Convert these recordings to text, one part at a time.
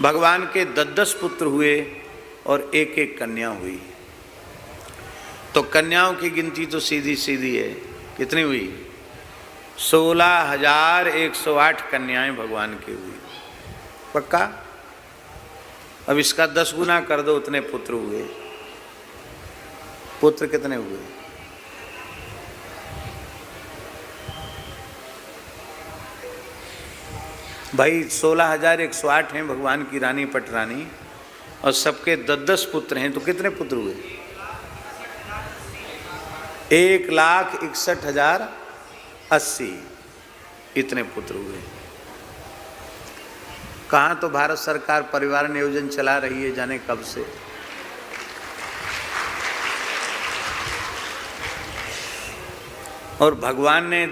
भगवान के 10-10 पुत्र हुए और एक एक कन्या हुई। तो कन्याओं की गिनती तो सीधी सीधी है, कितनी हुई? 16,108 कन्याएं भगवान की हुई। पक्का? अब इसका 10 गुना कर दो, उतने पुत्र हुए। पुत्र कितने हुए? भाई 16,108 हैं भगवान की रानी पटरानी, और सबके 10-10 पुत्र हैं, तो कितने पुत्र हुए? 1,61,080 इतने पुत्र हुए। कहाँ तो भारत सरकार परिवार नियोजन चला रही है, जाने कब से। और भगवान ने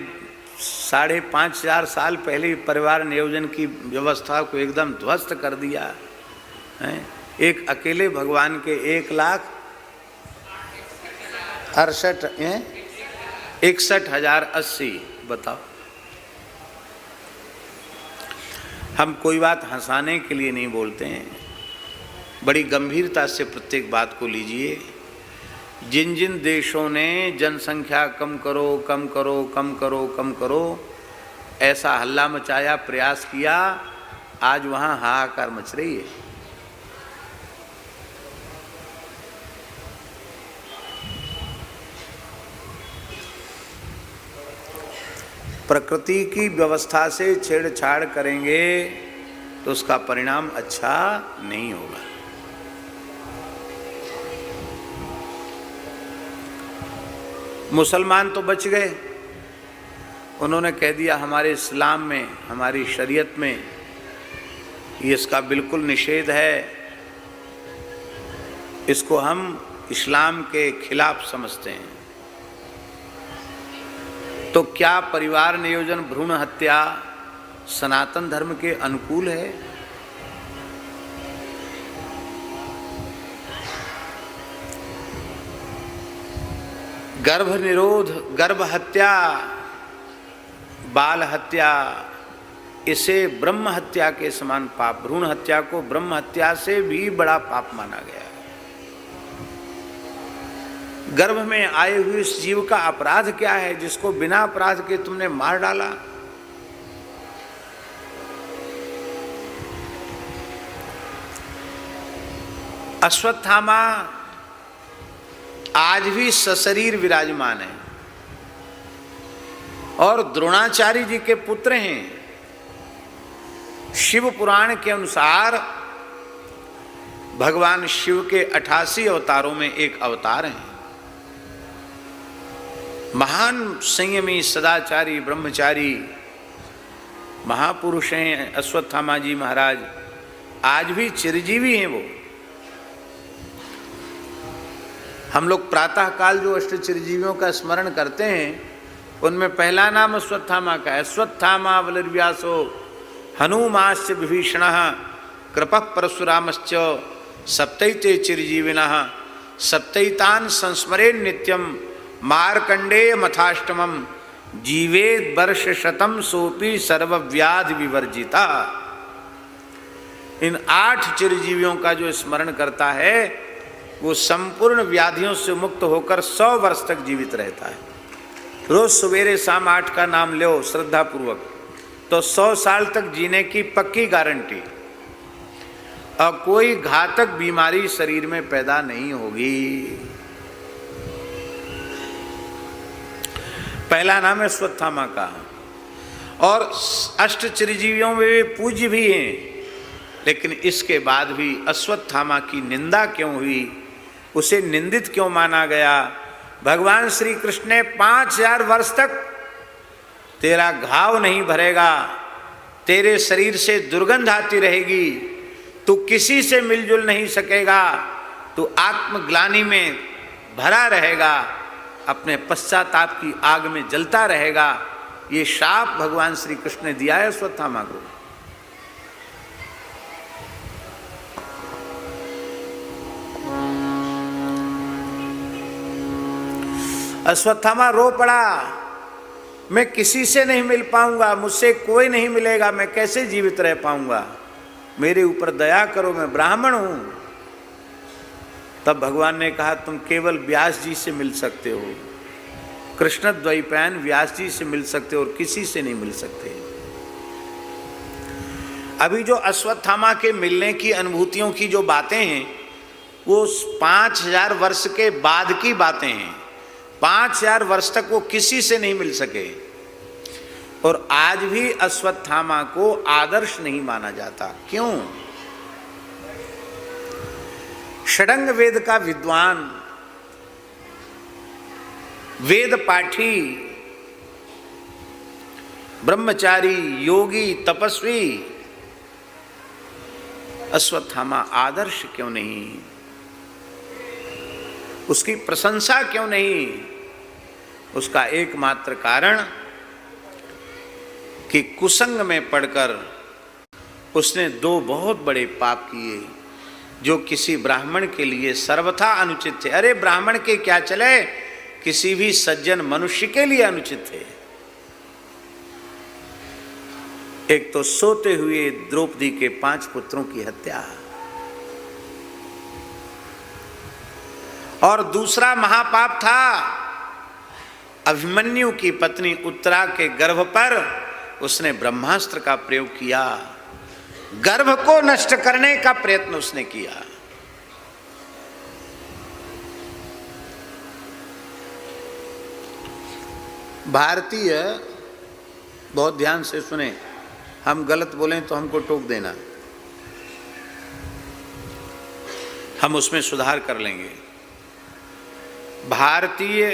5,500 साल पहले ही परिवार नियोजन की व्यवस्था को एकदम ध्वस्त कर दिया है। एक अकेले भगवान के 1,61,080 बताओ। हम कोई बात हंसाने के लिए नहीं बोलते हैं, बड़ी गंभीरता से प्रत्येक बात को लीजिए। जिन जिन देशों ने जनसंख्या कम करो कम करो कम करो कम करो ऐसा हल्ला मचाया, प्रयास किया, आज वहाँ हाहाकार मच रही है। प्रकृति की व्यवस्था से छेड़छाड़ करेंगे तो उसका परिणाम अच्छा नहीं होगा। मुसलमान तो बच गए, उन्होंने कह दिया हमारे इस्लाम में, हमारी शरीयत में ये इसका बिल्कुल निषेध है, इसको हम इस्लाम के खिलाफ समझते हैं। तो क्या परिवार नियोजन, भ्रूण हत्या सनातन धर्म के अनुकूल है? गर्भ निरोध, गर्भ हत्या, बाल हत्या, इसे ब्रह्म हत्या के समान पाप, भ्रूण हत्या को ब्रह्म हत्या से भी बड़ा पाप माना गया है। गर्भ में आए हुए इस जीव का अपराध क्या है जिसको बिना अपराध के तुमने मार डाला? अश्वत्थामा आज भी सशरीर विराजमान है और द्रोणाचार्य जी के पुत्र हैं। शिव पुराण के अनुसार भगवान शिव के 88 अवतारों में एक अवतार हैं। महान संयमी, सदाचारी, ब्रह्मचारी महापुरुष हैं अश्वत्थामा जी महाराज, आज भी चिरजीवी हैं वो। हम लोग प्रातः काल जो अष्ट चिरजीवियों का स्मरण करते हैं उनमें पहला नाम अश्वत्थामा का है। अश्वत्थामा बलिर्व्यासो हनुमाश्च विभीषणः कृपः परशुरामश्च सप्तैते चिरजीविनः सप्तैतान् संस्मरेन् नित्यं मार्कंडेय मथाष्टमं जीवेद वर्ष शतम सोपी सर्वव्याधि विवर्जिता। इन 8 चिरजीवियों का जो स्मरण करता है वो संपूर्ण व्याधियों से मुक्त होकर 100 वर्ष तक जीवित रहता है। रोज सवेरे शाम 8 का नाम लो श्रद्धा पूर्वक, तो 100 साल तक जीने की पक्की गारंटी, और कोई घातक बीमारी शरीर में पैदा नहीं होगी। पहला नाम है अश्वत्थामा का। और 8 चिरजीवियों में वे पूज्य भी हैं, लेकिन इसके बाद भी अश्वत्थामा की निंदा क्यों हुई, उसे निंदित क्यों माना गया? भगवान श्री कृष्ण ने 5000 वर्ष तक तेरा घाव नहीं भरेगा, तेरे शरीर से दुर्गंध आती रहेगी, तू किसी से मिलजुल नहीं सकेगा, तू आत्मग्लानि में भरा रहेगा, अपने पश्चाताप की आग में जलता रहेगा। ये शाप भगवान श्री कृष्ण ने दिया है अश्वत्थामा को। अश्वत्थामा रो पड़ा, मैं किसी से नहीं मिल पाऊंगा, मुझसे कोई नहीं मिलेगा, मैं कैसे जीवित रह पाऊंगा। मेरे ऊपर दया करो, मैं ब्राह्मण हूं। तब भगवान ने कहा तुम केवल व्यास जी से मिल सकते हो, कृष्ण द्वैपायन व्यास जी से मिल सकते हो और किसी से नहीं मिल सकते। अभी जो अश्वत्थामा के मिलने की अनुभूतियों की जो बातें हैं वो 5000 वर्ष के बाद की बातें हैं। 5000 वर्ष तक वो किसी से नहीं मिल सके और आज भी अश्वत्थामा को आदर्श नहीं माना जाता। क्यों? षडंग वेद का विद्वान, वेद पाठी, ब्रह्मचारी, योगी, तपस्वी अश्वत्थामा आदर्श क्यों नहीं? उसकी प्रशंसा क्यों नहीं? उसका एकमात्र कारण कि कुसंग में पड़कर उसने 2 बहुत बड़े पाप किए जो किसी ब्राह्मण के लिए सर्वथा अनुचित थे। अरे ब्राह्मण के क्या चले, किसी भी सज्जन मनुष्य के लिए अनुचित थे। एक तो सोते हुए द्रौपदी के 5 पुत्रों की हत्या और दूसरा महापाप था अभिमन्यु की पत्नी उत्तरा के गर्भ पर उसने ब्रह्मास्त्र का प्रयोग किया। गर्भ को नष्ट करने का प्रयत्न उसने किया। भारतीय, बहुत ध्यान से सुने, हम गलत बोलें तो हमको टोक देना, हम उसमें सुधार कर लेंगे। भारतीय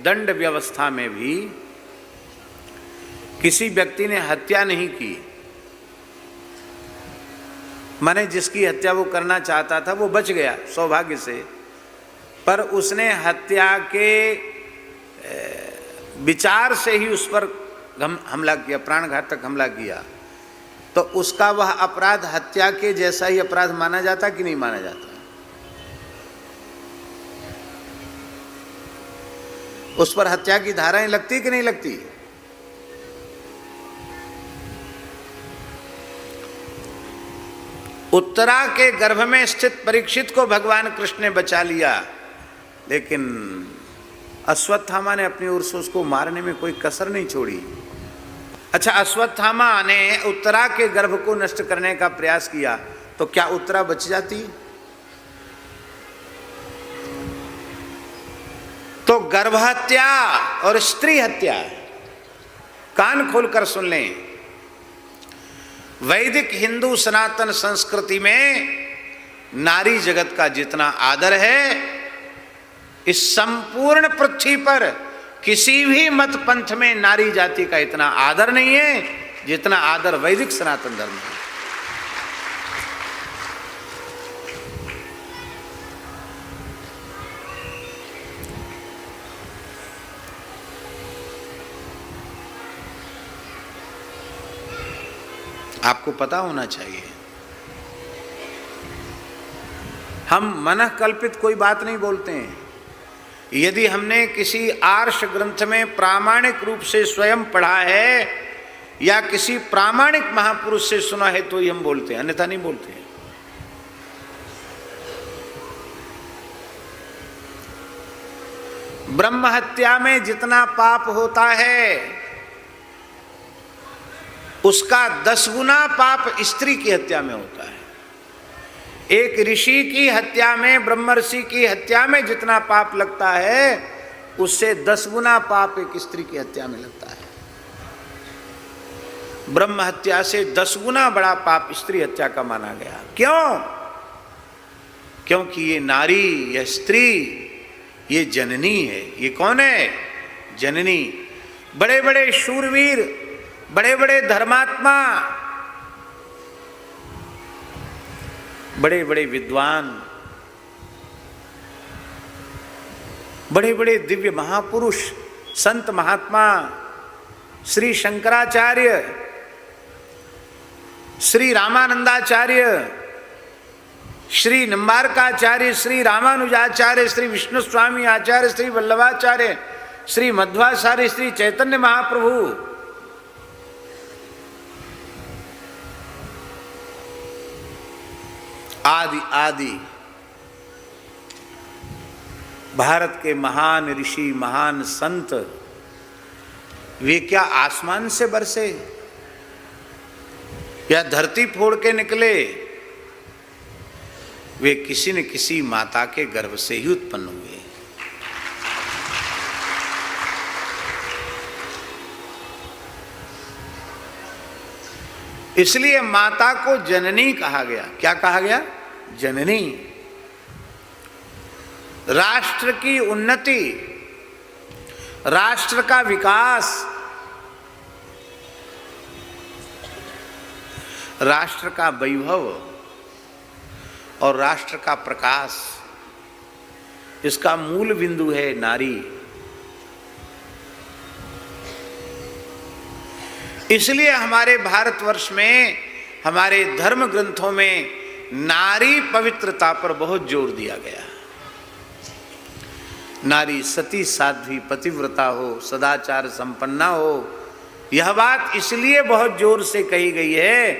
दंड व्यवस्था में भी किसी व्यक्ति ने हत्या नहीं की, माने जिसकी हत्या वो करना चाहता था वो बच गया सौभाग्य से, पर उसने हत्या के विचार से ही उस पर हमला किया, प्राणघातक हमला किया, तो उसका वह अपराध हत्या के जैसा ही अपराध माना जाता कि नहीं माना जाता? उस पर हत्या की धाराएं लगती कि नहीं लगती? उत्तरा के गर्भ में स्थित परीक्षित को भगवान कृष्ण ने बचा लिया, लेकिन अश्वत्थामा ने अपनी ओर से उसको मारने में कोई कसर नहीं छोड़ी। अच्छा, अश्वत्थामा ने उत्तरा के गर्भ को नष्ट करने का प्रयास किया तो क्या उत्तरा बच जाती? तो गर्भ हत्या और स्त्री हत्या, कान खोलकर सुन लें, वैदिक हिंदू सनातन संस्कृति में नारी जगत का जितना आदर है, इस संपूर्ण पृथ्वी पर किसी भी मत पंथ में नारी जाति का इतना आदर नहीं है जितना आदर वैदिक सनातन धर्म है। आपको पता होना चाहिए। हम मनः कल्पित कोई बात नहीं बोलते हैं। यदि हमने किसी आर्ष ग्रंथ में प्रामाणिक रूप से स्वयं पढ़ा है या किसी प्रामाणिक महापुरुष से सुना है तो ही हम बोलते हैं, अन्यथा नहीं बोलते हैं। ब्रह्म हत्या में जितना पाप होता है उसका 10 गुना पाप स्त्री की हत्या में होता है। एक ऋषि की हत्या में, ब्रह्मर्षि की हत्या में जितना पाप लगता है उससे 10 गुना पाप एक स्त्री की हत्या में लगता है। ब्रह्म हत्या से 10 गुना बड़ा पाप स्त्री हत्या का माना गया। क्यों? क्योंकि ये नारी, यह स्त्री, ये जननी है। ये कौन है? जननी। बड़े बड़े शूरवीर, बड़े बड़े धर्मात्मा, बड़े बड़े विद्वान, बड़े बड़े दिव्य महापुरुष, संत महात्मा, श्री शंकराचार्य, श्री रामानंदाचार्य, श्री निम्बारकाचार्य, श्री रामानुजाचार्य, श्री विष्णु स्वामी आचार्य, श्री वल्लभाचार्य, श्री मध्वाचार्य, श्री चैतन्य महाप्रभु, आदि आदि भारत के महान ऋषि, महान संत, वे क्या आसमान से बरसे या धरती फोड़ के निकले? वे किसी न किसी माता के गर्भ से ही उत्पन्न हुए। इसलिए माता को जननी कहा गया। क्या कहा गया? जननी। राष्ट्र की उन्नति, राष्ट्र का विकास, राष्ट्र का वैभव और राष्ट्र का प्रकाश, इसका मूल बिंदु है नारी। इसलिए हमारे भारतवर्ष में, हमारे धर्म ग्रंथों में नारी पवित्रता पर बहुत जोर दिया गया। नारी सती साध्वी पतिव्रता हो, सदाचार संपन्ना हो। यह बात इसलिए बहुत जोर से कही गई है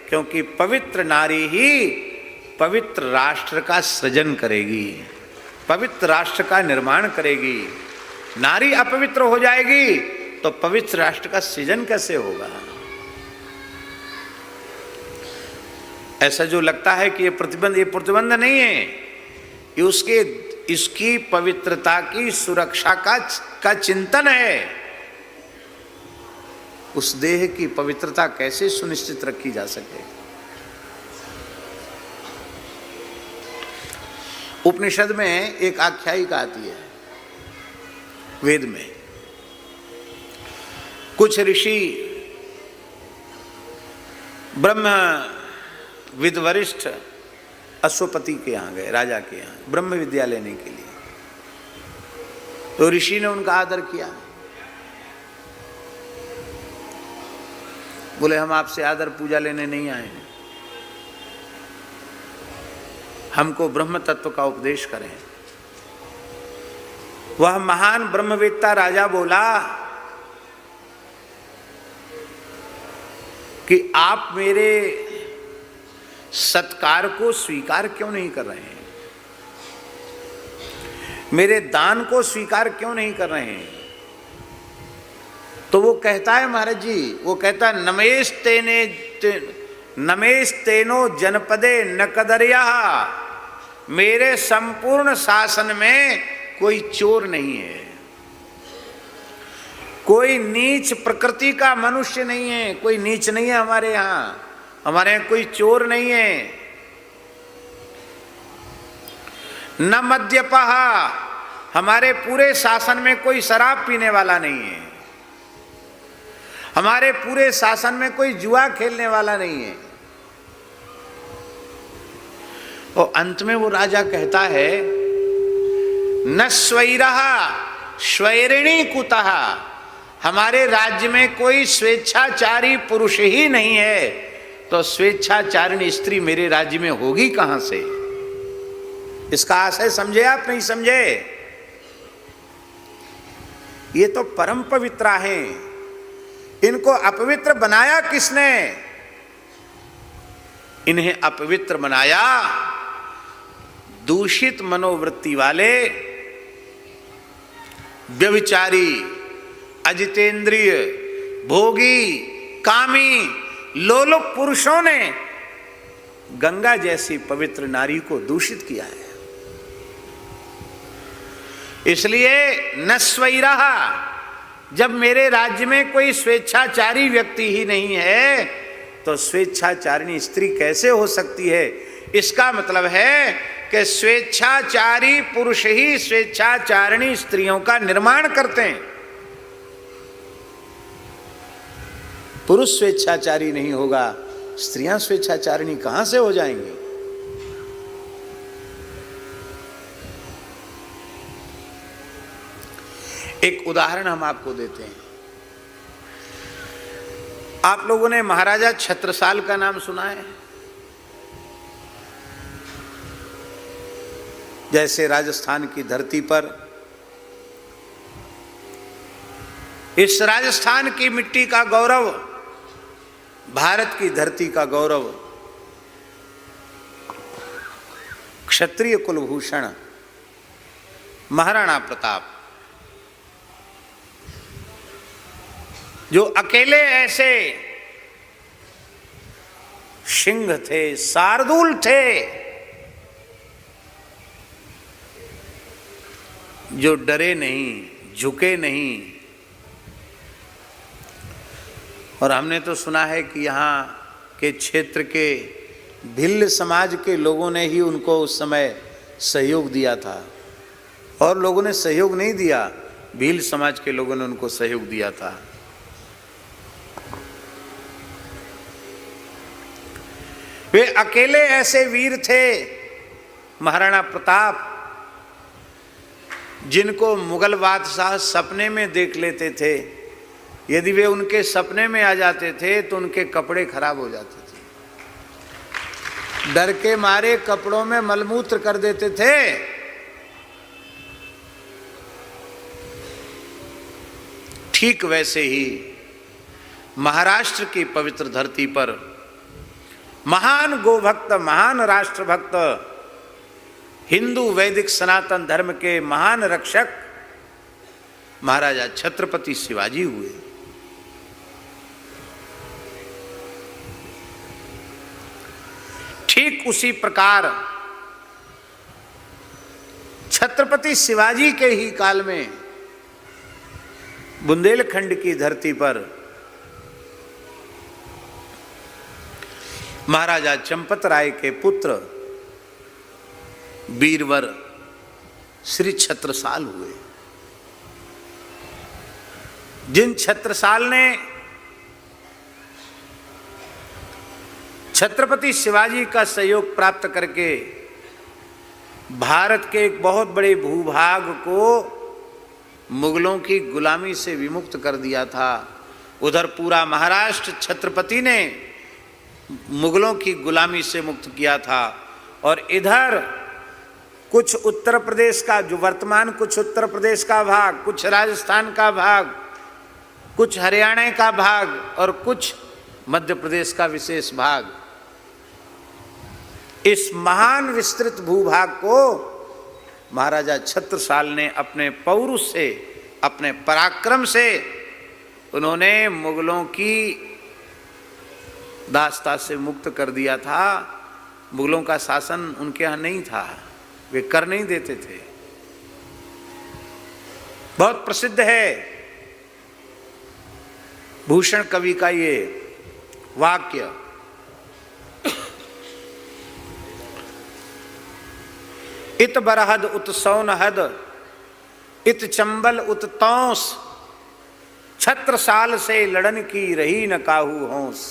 क्योंकि पवित्र नारी ही पवित्र राष्ट्र का सृजन करेगी, पवित्र राष्ट्र का निर्माण करेगी। नारी अपवित्र हो जाएगी तो पवित्र राष्ट्र का सृजन कैसे होगा? ऐसा जो लगता है कि ये प्रतिबंध नहीं है, ये इसकी पवित्रता की सुरक्षा का चिंतन है। उस देह की पवित्रता कैसे सुनिश्चित रखी जा सके? उपनिषद में एक आख्यायिका आती है वेद में। कुछ ऋषि ब्रह्म विद वरिष्ठ अश्वपति के यहाँ गए, राजा के यहाँ ब्रह्म विद्या लेने के लिए। तो ऋषि ने उनका आदर किया। बोले हम आपसे आदर पूजा लेने नहीं आए हैं, हमको ब्रह्म तत्व का उपदेश करें। वह महान ब्रह्मवेत्ता राजा बोला कि आप मेरे सत्कार को स्वीकार क्यों नहीं कर रहे हैं, मेरे दान को स्वीकार क्यों नहीं कर रहे हैं? तो वो कहता है महाराज जी, वो कहता है नमेस्तेनो जनपदे न कदर्या, मेरे संपूर्ण शासन में कोई चोर नहीं है, कोई नीच प्रकृति का मनुष्य नहीं है, कोई नीच नहीं है हमारे यहाँ कोई चोर नहीं है। न मद्यपः, हमारे पूरे शासन में कोई शराब पीने वाला नहीं है, हमारे पूरे शासन में कोई जुआ खेलने वाला नहीं है। और अंत में वो राजा कहता है न स्वैरः स्वैरिणी कुतः, हमारे राज्य में कोई स्वेच्छाचारी पुरुष ही नहीं है, तो स्वेच्छाचारिणी स्त्री मेरे राज्य में होगी कहां से? इसका आशय समझे आप? नहीं समझे? ये तो परम पवित्रा है, इनको अपवित्र बनाया किसने? इन्हें अपवित्र बनाया दूषित मनोवृत्ति वाले, व्यभिचारी, अजितेंद्रिय, भोगी, कामी, लोलुप पुरुषों ने गंगा जैसी पवित्र नारी को दूषित किया है। इसलिए न स्वैरः, जब मेरे राज्य में कोई स्वेच्छाचारी व्यक्ति ही नहीं है तो स्वेच्छाचारिणी स्त्री कैसे हो सकती है? इसका मतलब है कि स्वेच्छाचारी पुरुष ही स्वेच्छाचारिणी स्त्रियों का निर्माण करते हैं। पुरुष स्वेच्छाचारी नहीं होगा, स्त्रियां स्वेच्छाचारिणी कहां से हो जाएंगी? एक उदाहरण हम आपको देते हैं। आप लोगों ने महाराजा छत्रसाल का नाम सुना है? जैसे राजस्थान की धरती पर, इस राजस्थान की मिट्टी का गौरव, भारत की धरती का गौरव, क्षत्रिय कुलभूषण महाराणा प्रताप, जो अकेले ऐसे सिंह थे, शार्दूल थे, जो डरे नहीं, झुके नहीं। और हमने तो सुना है कि यहाँ के क्षेत्र के भिल्ल समाज के लोगों ने ही उनको उस समय सहयोग दिया था, और लोगों ने सहयोग नहीं दिया, भील समाज के लोगों ने उनको सहयोग दिया था। वे अकेले ऐसे वीर थे महाराणा प्रताप, जिनको मुगल बादशाह सपने में देख लेते थे। यदि वे उनके सपने में आ जाते थे तो उनके कपड़े खराब हो जाते थे, डर के मारे कपड़ों में मलमूत्र कर देते थे। ठीक वैसे ही महाराष्ट्र की पवित्र धरती पर महान गोभक्त, महान राष्ट्रभक्त, हिंदू वैदिक सनातन धर्म के महान रक्षक महाराजा छत्रपति शिवाजी हुए। ठीक उसी प्रकार छत्रपति शिवाजी के ही काल में बुंदेलखंड की धरती पर महाराजा चंपत राय के पुत्र वीरवर श्री छत्रसाल हुए, जिन छत्रसाल ने छत्रपति शिवाजी का सहयोग प्राप्त करके भारत के एक बहुत बड़े भूभाग को मुगलों की गुलामी से विमुक्त कर दिया था। उधर पूरा महाराष्ट्र छत्रपति ने मुगलों की गुलामी से मुक्त किया था, और इधर कुछ उत्तर प्रदेश का, जो वर्तमान कुछ उत्तर प्रदेश का भाग, कुछ राजस्थान का भाग, कुछ हरियाणा का भाग और कुछ मध्य प्रदेश का विशेष भाग, इस महान विस्तृत भूभाग को महाराजा छत्रसाल ने अपने पौरुष से, अपने पराक्रम से उन्होंने मुगलों की दास्ता से मुक्त कर दिया था। मुगलों का शासन उनके यहाँ नहीं था, वे कर नहीं देते थे। बहुत प्रसिद्ध है भूषण कवि का ये वाक्य, इत बरहद उत सौनहद इत चंबल उत तौस, छत्रसाल से लड़न की रही न काहू होंस।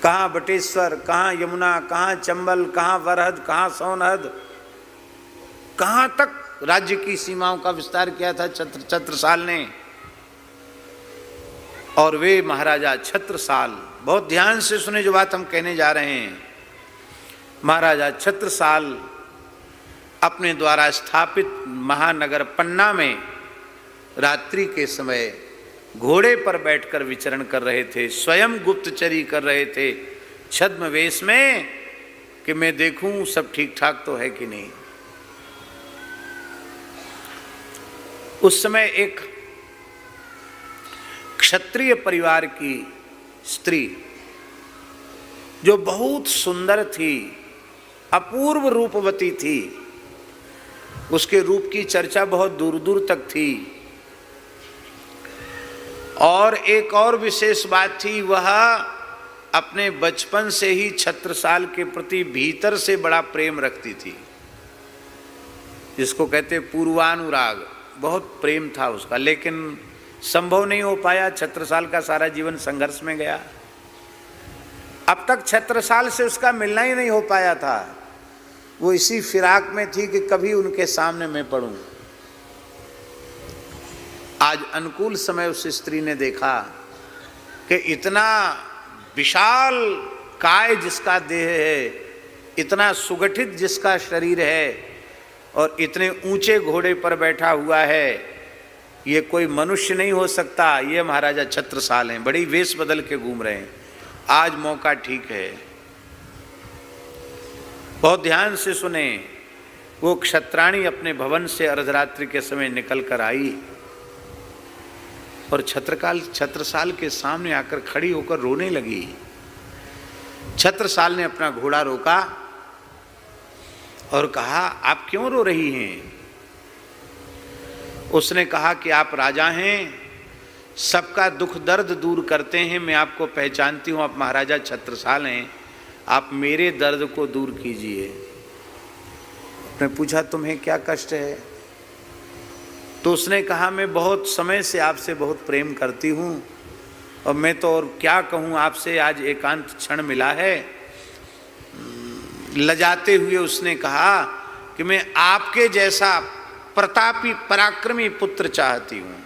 कहाँ बटेश्वर, कहाँ यमुना, कहाँ चंबल, कहाँ बरहद, कहाँ सोनहद, कहाँ तक राज्य की सीमाओं का विस्तार किया था छत्रसाल ने। और वे महाराजा छत्रसाल, बहुत ध्यान से सुने जो बात हम कहने जा रहे हैं, महाराजा छत्रसाल अपने द्वारा स्थापित महानगर पन्ना में रात्रि के समय घोड़े पर बैठकर विचरण कर रहे थे, स्वयं गुप्तचरी कर रहे थे छद्म वेश में, कि मैं देखूं सब ठीक ठाक तो है कि नहीं। उस समय एक क्षत्रिय परिवार की स्त्री जो बहुत सुंदर थी, अपूर्व रूपवती थी, उसके रूप की चर्चा बहुत दूर दूर तक थी। और एक और विशेष बात थी, वह अपने बचपन से ही छत्रसाल के प्रति भीतर से बड़ा प्रेम रखती थी, जिसको कहते पूर्वानुराग। बहुत प्रेम था उसका, लेकिन संभव नहीं हो पाया। छत्रसाल का सारा जीवन संघर्ष में गया। अब तक छत्रसाल से उसका मिलना ही नहीं हो पाया था। वो इसी फिराक में थी कि कभी उनके सामने मैं पड़ूं। आज अनुकूल समय उस स्त्री ने देखा कि इतना विशाल काय जिसका देह है, इतना सुगठित जिसका शरीर है, और इतने ऊंचे घोड़े पर बैठा हुआ है, ये कोई मनुष्य नहीं हो सकता। ये महाराजा छत्रसाल हैं, बड़ी वेश बदल के घूम रहे हैं। आज मौका ठीक है। बहुत ध्यान से सुने। वो क्षत्राणी अपने भवन से अर्धरात्रि के समय निकल कर आई और छत्रसाल के सामने आकर खड़ी होकर रोने लगी। छत्रसाल ने अपना घोड़ा रोका और कहा, आप क्यों रो रही हैं? उसने कहा कि आप राजा हैं, सबका दुख दर्द दूर करते हैं, मैं आपको पहचानती हूं, आप महाराजा छत्रसाल हैं, आप मेरे दर्द को दूर कीजिए। उसने पूछा, तुम्हें क्या कष्ट है? तो उसने कहा, मैं बहुत समय से आपसे बहुत प्रेम करती हूं और मैं तो और क्या कहूं आपसे, आज एकांत क्षण मिला है। लजाते हुए उसने कहा कि मैं आपके जैसा प्रतापी पराक्रमी पुत्र चाहती हूं।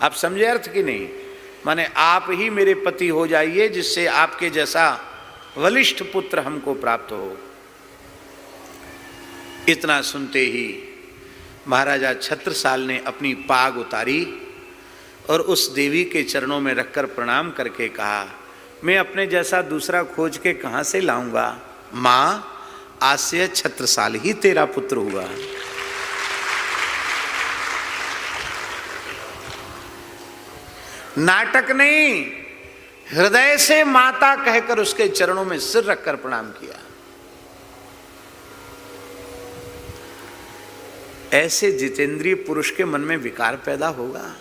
आप समझे अर्थ की नहीं? माने आप ही मेरे पति हो जाइए, जिससे आपके जैसा बलिष्ठ पुत्र हमको प्राप्त हो। इतना सुनते ही महाराजा छत्रसाल ने अपनी पाग उतारी और उस देवी के चरणों में रखकर प्रणाम करके कहा, मैं अपने जैसा दूसरा खोज के कहां से लाऊंगा? मां, आज से छत्रसाल ही तेरा पुत्र हुआ। नाटक नहीं, हृदय से माता कहकर उसके चरणों में सिर रखकर प्रणाम किया। ऐसे जितेंद्रिय पुरुष के मन में विकार पैदा होगा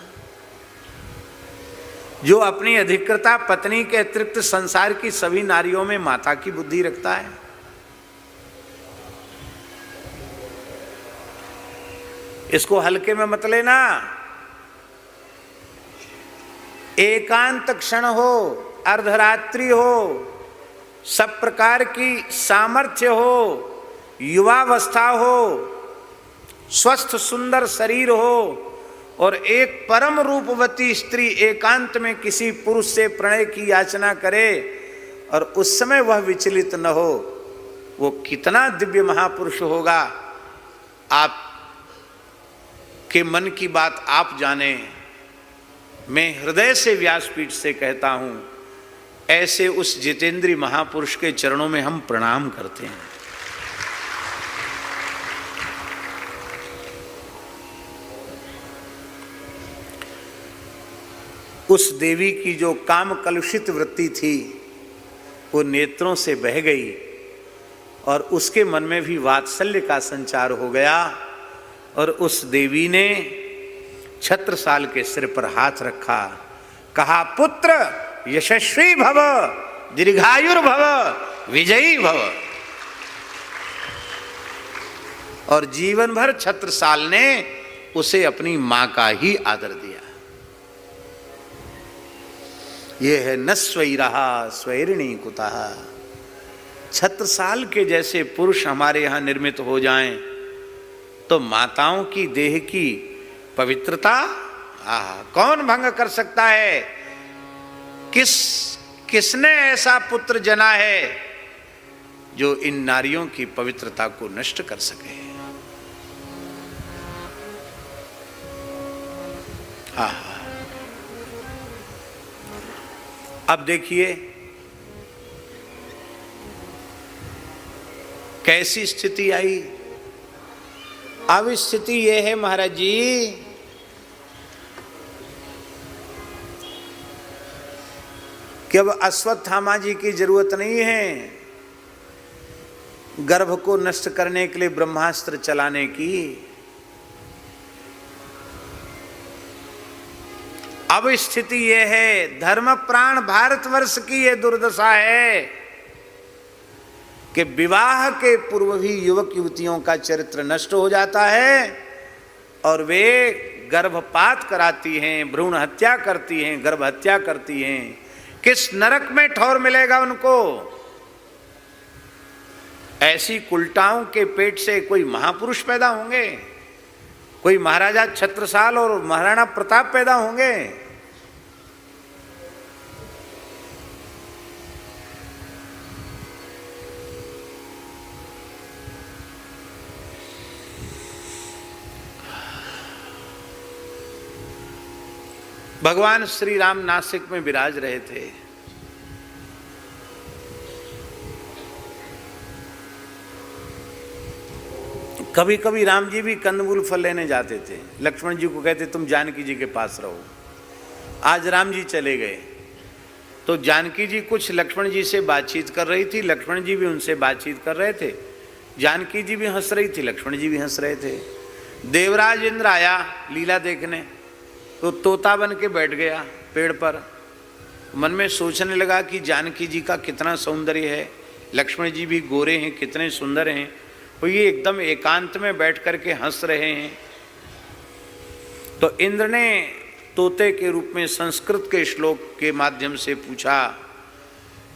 जो अपनी अधिकृता पत्नी के अतिरिक्त संसार की सभी नारियों में माता की बुद्धि रखता है। इसको हल्के में मत लेना। एकांत क्षण हो, अर्धरात्रि हो, सब प्रकार की सामर्थ्य हो, युवावस्था हो, स्वस्थ सुंदर शरीर हो और एक परम रूपवती स्त्री एकांत में किसी पुरुष से प्रणय की याचना करे और उस समय वह विचलित न हो, वो कितना दिव्य महापुरुष होगा। आप के मन की बात आप जाने। मैं हृदय से व्यासपीठ से कहता हूं, ऐसे उस जितेंद्रीय महापुरुष के चरणों में हम प्रणाम करते हैं। उस देवी की जो काम कलुषित वृत्ति थी वो नेत्रों से बह गई और उसके मन में भी वात्सल्य का संचार हो गया और उस देवी ने छत्रसाल के सिर पर हाथ रखा, कहा, पुत्र यशस्वी भव, दीर्घायुर्भव, विजयी भव। और जीवन भर छत्रसाल ने उसे अपनी मां का ही आदर दिया। यह है न स्वैरहा स्वैरिणी कुतः। छत्रसाल के जैसे पुरुष हमारे यहाँ निर्मित हो जाएं तो माताओं की देह की पवित्रता कौन भंग कर सकता है? किसने ऐसा पुत्र जना है जो इन नारियों की पवित्रता को नष्ट कर सके? अब देखिए कैसी स्थिति आई। अब स्थिति यह है महाराज जी, कि अब अश्वत्थामा जी की जरूरत नहीं है गर्भ को नष्ट करने के लिए ब्रह्मास्त्र चलाने की। अब स्थिति यह है, धर्म प्राण भारतवर्ष की यह दुर्दशा है कि विवाह के पूर्व भी युवक युवतियों का चरित्र नष्ट हो जाता है और वे गर्भपात कराती हैं, भ्रूण हत्या करती हैं, गर्भ हत्या करती हैं। किस नरक में ठौर मिलेगा उनको? ऐसी कुलटाओं के पेट से कोई महापुरुष पैदा होंगे? कोई महाराजा छत्रसाल और महाराणा प्रताप पैदा होंगे? भगवान श्री राम नासिक में विराज रहे थे। कभी कभी राम जी भी कंदमूल फल लेने जाते थे, लक्ष्मण जी को कहते तुम जानकी जी के पास रहो। आज राम जी चले गए तो जानकी जी कुछ लक्ष्मण जी से बातचीत कर रही थी, लक्ष्मण जी भी उनसे बातचीत कर रहे थे, जानकी जी भी हंस रही थी, लक्ष्मण जी भी हंस रहे थे। देवराज इंद्र आया लीला देखने, तो तोता बन के बैठ गया पेड़ पर। मन में सोचने लगा कि जानकी जी का कितना सौंदर्य है, लक्ष्मण जी भी गोरे हैं, कितने सुंदर हैं, तो ये एकदम एकांत में बैठ करके हंस रहे हैं। तो इंद्र ने तोते के रूप में संस्कृत के श्लोक के माध्यम से पूछा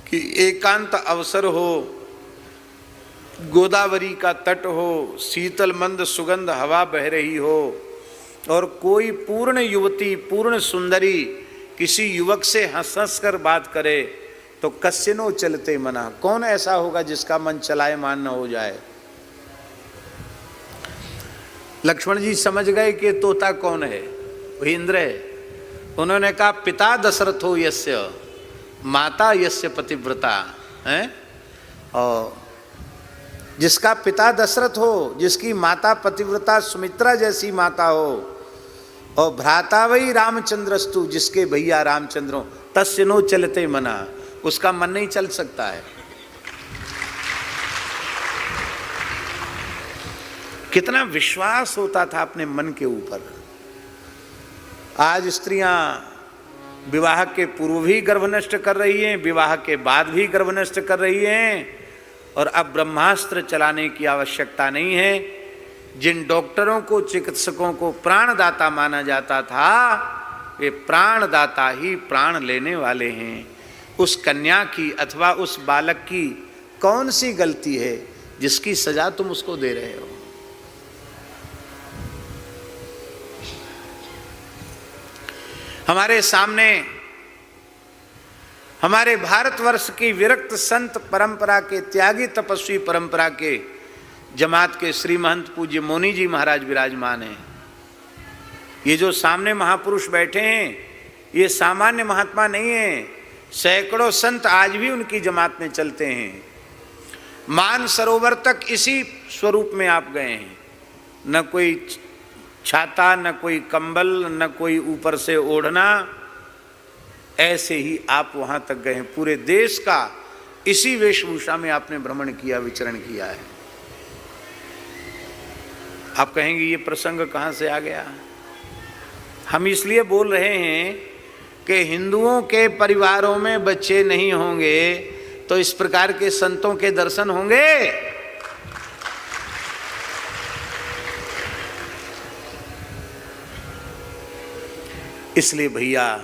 कि एकांत अवसर हो, गोदावरी का तट हो, शीतल मंद सुगंध हवा बह रही हो और कोई पूर्ण युवती पूर्ण सुंदरी किसी युवक से हंस हंस कर बात करे तो कस्यनो चलते मना, कौन ऐसा होगा जिसका मन चलायमान न हो जाए। लक्ष्मण जी समझ गए कि तोता कौन है, वही इंद्र है। उन्होंने कहा पिता दशरथ हो यस्य, माता यस्य पतिव्रता है, और जिसका पिता दशरथ हो, जिसकी माता पतिव्रता सुमित्रा जैसी माता हो, और भ्राता वही रामचंद्रस्तु, जिसके भैया रामचंद्र हो, तस्य नो चलते मना, उसका मन नहीं चल सकता है। कितना विश्वास होता था अपने मन के ऊपर। आज स्त्रियां विवाह के पूर्व भी गर्भ नष्ट कर रही हैं, विवाह के बाद भी गर्भ नष्ट कर रही हैं, और अब ब्रह्मास्त्र चलाने की आवश्यकता नहीं है। जिन डॉक्टरों को, चिकित्सकों को प्राणदाता माना जाता था, वे प्राणदाता ही प्राण लेने वाले हैं। उस कन्या की अथवा उस बालक की कौन सी गलती है जिसकी सजा तुम उसको दे रहे हो। हमारे सामने हमारे भारतवर्ष की विरक्त संत परंपरा के, त्यागी तपस्वी परंपरा के जमात के श्री महंत पूज्य मोनी जी महाराज विराजमान हैं। ये जो सामने महापुरुष बैठे हैं ये सामान्य महात्मा नहीं है, सैकड़ों संत आज भी उनकी जमात में चलते हैं। मान सरोवर तक इसी स्वरूप में आप गए हैं, न कोई छाता, न कोई कंबल, न कोई ऊपर से ओढ़ना, ऐसे ही आप वहां तक गए हैं। पूरे देश का इसी वेशभूषा में आपने भ्रमण किया, विचरण किया है। आप कहेंगे ये प्रसंग कहां से आ गया। हम इसलिए बोल रहे हैं कि हिंदुओं के परिवारों में बच्चे नहीं होंगे तो इस प्रकार के संतों के दर्शन होंगे। इसलिए भैया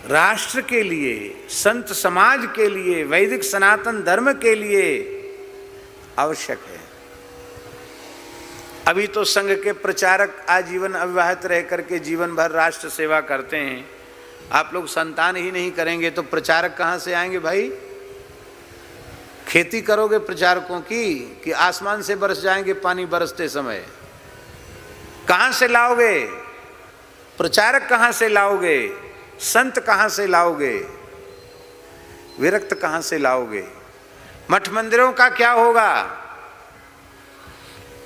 राष्ट्र के लिए, संत समाज के लिए, वैदिक सनातन धर्म के लिए आवश्यक है। अभी तो संघ के प्रचारक आजीवन अविवाहित रह करके जीवन भर राष्ट्र सेवा करते हैं। आप लोग संतान ही नहीं करेंगे तो प्रचारक कहाँ से आएंगे भाई। खेती करोगे प्रचारकों की कि आसमान से बरस जाएंगे पानी बरसते समय। कहाँ से लाओगे प्रचारक, कहाँ से लाओगे संत, कहाँ से लाओगे विरक्त, कहाँ से लाओगे। मठ मंदिरों का क्या होगा।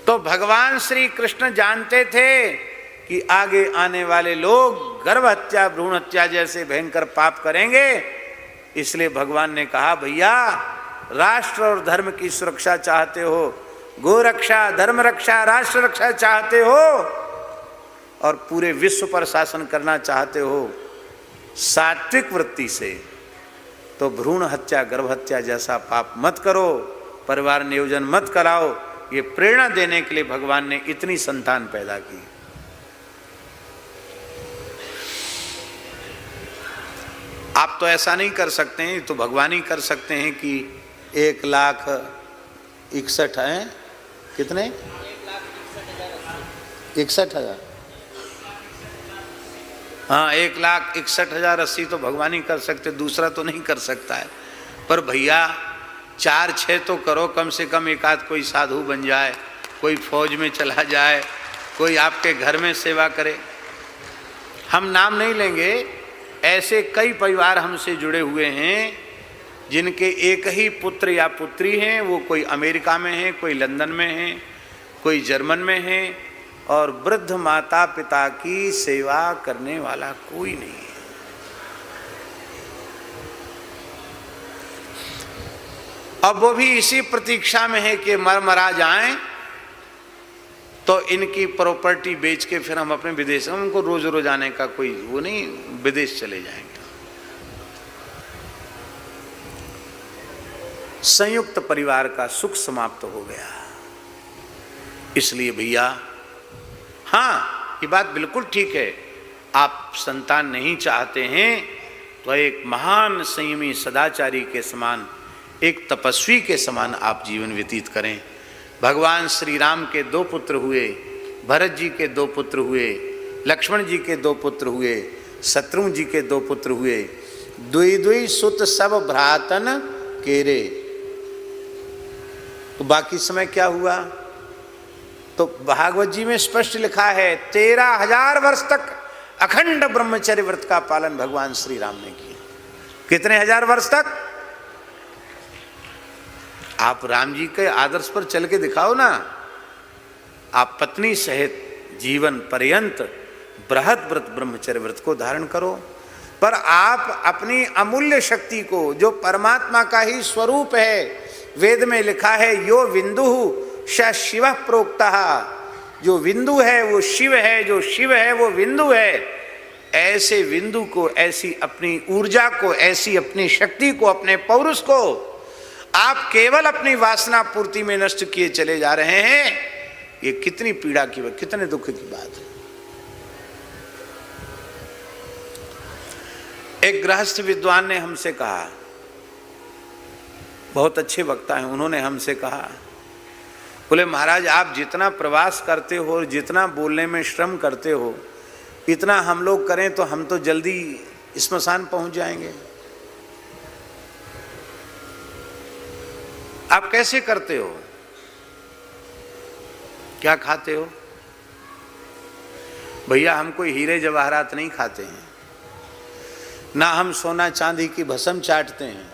तो भगवान श्री कृष्ण जानते थे कि आगे आने वाले लोग गर्भ हत्या, भ्रूण हत्या जैसे भयंकर पाप करेंगे। इसलिए भगवान ने कहा भैया राष्ट्र और धर्म की सुरक्षा चाहते हो, गो रक्षा, धर्म रक्षा, राष्ट्र रक्षा चाहते हो और पूरे विश्व पर शासन करना चाहते हो सात्विक वृत्ति से, तो भ्रूण हत्या, गर्भ हत्या जैसा पाप मत करो, परिवार नियोजन मत कराओ। ये प्रेरणा देने के लिए भगवान ने इतनी संतान पैदा की। आप तो ऐसा नहीं कर सकते हैं, तो भगवान ही कर सकते हैं कि 1,61,000 हैं, कितने 61,000, हाँ 1,61,080 तो भगवान ही कर सकते, दूसरा तो नहीं कर सकता है। पर भैया 4-6 तो करो, कम से कम एक आध कोई साधु बन जाए, कोई फौज में चला जाए, कोई आपके घर में सेवा करे। हम नाम नहीं लेंगे, ऐसे कई परिवार हमसे जुड़े हुए हैं जिनके एक ही पुत्र या पुत्री हैं, वो कोई अमेरिका में हैं, कोई लंदन में हैं, कोई जर्मन में है और वृद्ध माता पिता की सेवा करने वाला कोई नहीं है। अब वो भी इसी प्रतीक्षा में है कि मरा जाएं तो इनकी प्रॉपर्टी बेच के फिर हम अपने विदेश, उनको रोज रोज आने का कोई वो नहीं, विदेश चले जाएंगे। संयुक्त परिवार का सुख समाप्त हो गया। इसलिए भैया, हाँ ये बात बिल्कुल ठीक है, आप संतान नहीं चाहते हैं तो एक महान संयमी सदाचारी के समान, एक तपस्वी के समान आप जीवन व्यतीत करें। भगवान श्री राम के 2 पुत्र हुए, भरत जी के 2 पुत्र हुए, लक्ष्मण जी के 2 पुत्र हुए, शत्रुघ्न जी के 2 पुत्र हुए, दुई दुई सुत सब भ्रातन केरे। तो बाकी समय क्या हुआ? तो भागवत जी में स्पष्ट लिखा है 13,000 वर्ष तक अखंड ब्रह्मचर्य व्रत का पालन भगवान श्री राम ने किया। कितने हजार वर्ष तक? आप राम जी के आदर्श पर चल के दिखाओ ना। आप पत्नी सहित जीवन पर्यंत बृहद व्रत ब्रह्मचर्य व्रत को धारण करो, पर आप अपनी अमूल्य शक्ति को, जो परमात्मा का ही स्वरूप है, वेद में लिखा है यो विंदु स शिव प्रोक्ता, जो बिंदु है वो शिव है, जो शिव है वो बिंदु है। ऐसे बिंदु को, ऐसी अपनी ऊर्जा को, ऐसी अपनी शक्ति को, अपने पौरुष को आप केवल अपनी वासना पूर्ति में नष्ट किए चले जा रहे हैं। ये कितनी पीड़ा की, कितने दुख की बात है। एक गृहस्थ विद्वान ने हमसे कहा, बहुत अच्छे वक्ता हैं, उन्होंने हमसे कहा, बोले महाराज आप जितना प्रवास करते हो और जितना बोलने में श्रम करते हो, इतना हम लोग करें तो हम तो जल्दी स्मशान पहुंच जाएंगे। आप कैसे करते हो? क्या खाते हो? भैया हम कोई हीरे जवाहरात नहीं खाते हैं, ना हम सोना चांदी की भस्म चाटते हैं।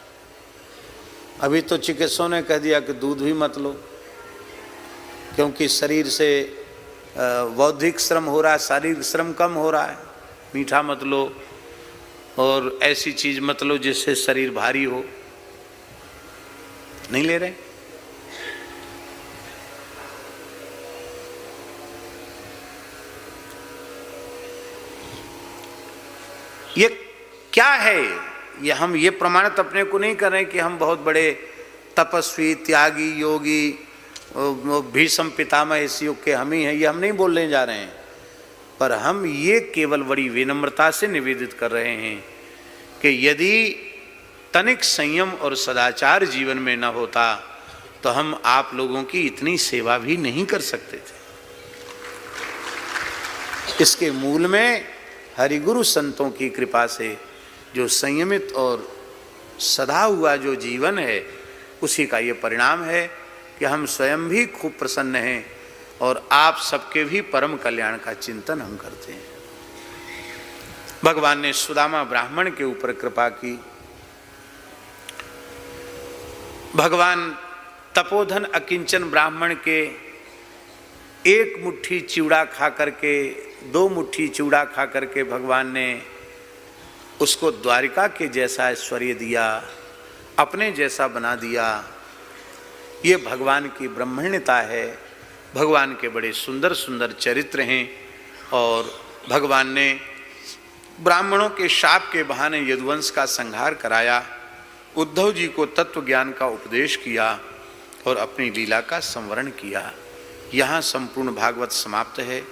अभी तो चिकित्सकों ने कह दिया कि दूध भी मत लो, क्योंकि शरीर से बौद्धिक श्रम हो रहा है, शारीरिक श्रम कम हो रहा है। मीठा मत लो और ऐसी चीज मत लो जिससे शरीर भारी हो। नहीं ले रहे। ये क्या है? ये हम ये प्रमाणित अपने को नहीं कर रहे कि हम बहुत बड़े तपस्वी, त्यागी, योगी, भीष्म पितामह इस युग के हम ही हैं, ये हम नहीं बोलने जा रहे हैं। पर हम ये केवल बड़ी विनम्रता से निवेदित कर रहे हैं कि यदि तनिक संयम और सदाचार जीवन में न होता तो हम आप लोगों की इतनी सेवा भी नहीं कर सकते थे। इसके मूल में हरिगुरु संतों की कृपा से जो संयमित और सदा हुआ जो जीवन है, उसी का ये परिणाम है कि हम स्वयं भी खूब प्रसन्न हैं और आप सबके भी परम कल्याण का चिंतन हम करते हैं। भगवान ने सुदामा ब्राह्मण के ऊपर कृपा की। भगवान तपोधन अकिंचन ब्राह्मण के 1 मुट्ठी चिवड़ा खा करके, 2 मुट्ठी चिवड़ा खा करके भगवान ने उसको द्वारिका के जैसा ऐश्वर्य दिया, अपने जैसा बना दिया। ये भगवान की ब्रह्मण्यता है। भगवान के बड़े सुंदर सुंदर चरित्र हैं और भगवान ने ब्राह्मणों के शाप के बहाने यदुवंश का संहार कराया, उद्धव जी को तत्व ज्ञान का उपदेश किया और अपनी लीला का संवरण किया। यहाँ संपूर्ण भागवत समाप्त है।